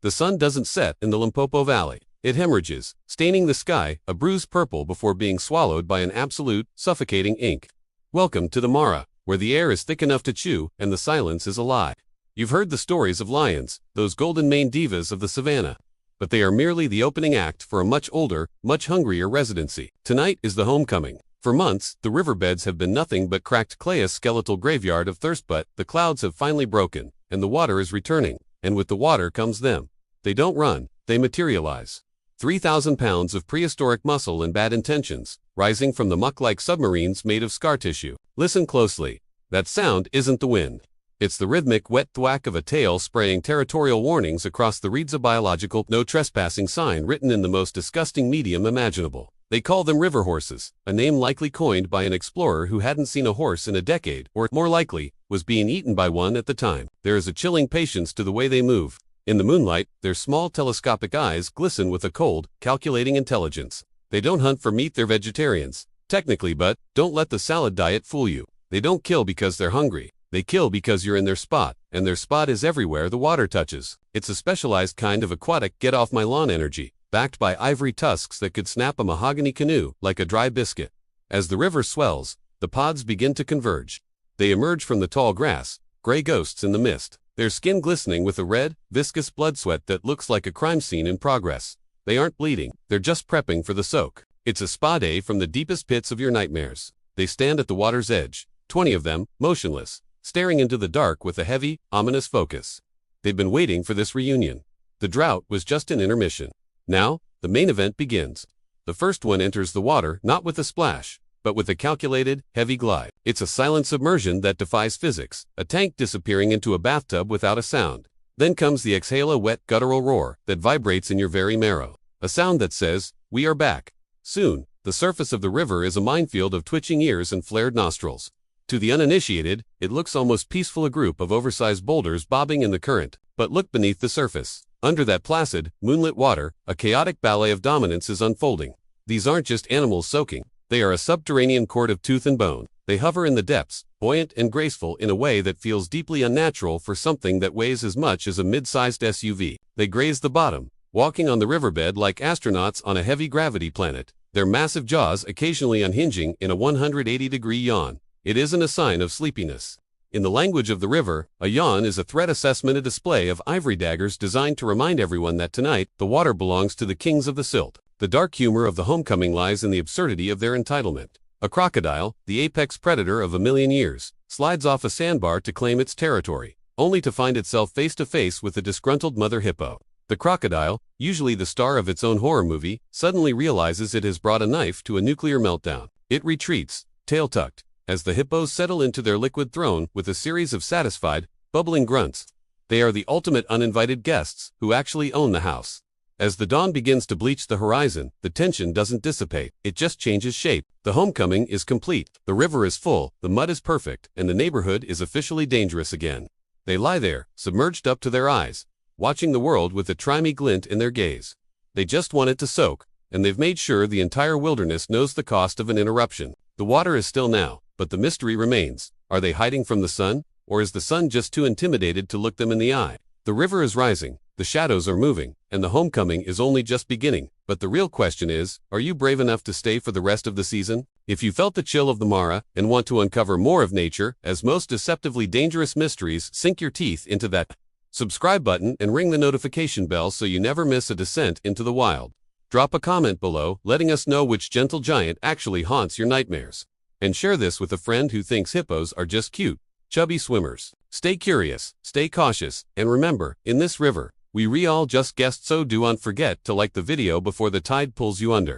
The sun doesn't set in the Limpopo Valley. It hemorrhages, staining the sky a bruised purple before being swallowed by an absolute, suffocating ink. Welcome to the Mara, where the air is thick enough to chew and the silence is a lie. You've heard the stories of lions, those golden-maned divas of the savannah. But they are merely the opening act for a much older, much hungrier residency. Tonight is the homecoming. For months, the riverbeds have been nothing but cracked clayous skeletal graveyard of thirst, but the clouds have finally broken, and the water is returning, and with the water comes them. They don't run, they materialize. 3,000 pounds of prehistoric muscle and bad intentions, rising from the muck-like submarines made of scar tissue. Listen closely. That sound isn't the wind. It's the rhythmic wet thwack of a tail spraying territorial warnings across the reeds, a biological no trespassing sign written in the most disgusting medium imaginable. They call them river horses, a name likely coined by an explorer who hadn't seen a horse in a decade, or, more likely, was being eaten by one at the time. There is a chilling patience to the way they move. In the moonlight, their small telescopic eyes glisten with a cold, calculating intelligence. They don't hunt for meat, they're vegetarians. Technically, but don't let the salad diet fool you. They don't kill because they're hungry. They kill because you're in their spot, and their spot is everywhere the water touches. It's a specialized kind of aquatic get-off-my-lawn energy, backed by ivory tusks that could snap a mahogany canoe like a dry biscuit. As the river swells, the pods begin to converge. They emerge from the tall grass, gray ghosts in the mist, their skin glistening with a red, viscous blood sweat that looks like a crime scene in progress. They aren't bleeding, they're just prepping for the soak. It's a spa day from the deepest pits of your nightmares. They stand at the water's edge, 20 of them, motionless, staring into the dark with a heavy, ominous focus. They've been waiting for this reunion. The drought was just an intermission. Now, the main event begins. The first one enters the water not with a splash, but with a calculated, heavy glide. It's a silent submersion that defies physics, a tank disappearing into a bathtub without a sound. Then comes the exhale, a wet, guttural roar that vibrates in your very marrow. A sound that says, "We are back." Soon, the surface of the river is a minefield of twitching ears and flared nostrils. To the uninitiated, it looks almost peaceful, a group of oversized boulders bobbing in the current. But look beneath the surface. Under that placid, moonlit water, a chaotic ballet of dominance is unfolding. These aren't just animals soaking. They are a subterranean court of tooth and bone. They hover in the depths, buoyant and graceful in a way that feels deeply unnatural for something that weighs as much as a mid-sized SUV. They graze the bottom, walking on the riverbed like astronauts on a heavy gravity planet, their massive jaws occasionally unhinging in a 180-degree yawn. It isn't a sign of sleepiness. In the language of the river, a yawn is a threat assessment, a display of ivory daggers designed to remind everyone that tonight, the water belongs to the kings of the silt. The dark humor of the homecoming lies in the absurdity of their entitlement. A crocodile, the apex predator of a million years, slides off a sandbar to claim its territory, only to find itself face to face with a disgruntled mother hippo. The crocodile, usually the star of its own horror movie, suddenly realizes it has brought a knife to a nuclear meltdown. It retreats, tail tucked, as the hippos settle into their liquid throne with a series of satisfied, bubbling grunts. They are the ultimate uninvited guests who actually own the house. As the dawn begins to bleach the horizon, the tension doesn't dissipate, it just changes shape. The homecoming is complete, the river is full, the mud is perfect, and the neighborhood is officially dangerous again. They lie there, submerged up to their eyes, watching the world with a trimmy glint in their gaze. They just want it to soak, and they've made sure the entire wilderness knows the cost of an interruption. The water is still now, but the mystery remains. Are they hiding from the sun, or is the sun just too intimidated to look them in the eye? The river is rising, the shadows are moving, and the homecoming is only just beginning. But the real question is, are you brave enough to stay for the rest of the season? If you felt the chill of the Mara and want to uncover more of nature as most deceptively dangerous mysteries, sink your teeth into that subscribe button and ring the notification bell so you never miss a descent into the wild. Drop a comment below letting us know which gentle giant actually haunts your nightmares. And share this with a friend who thinks hippos are just cute, chubby swimmers. Stay curious, stay cautious, and remember, in this river, we all just guessed, so don't forget to like the video before the tide pulls you under.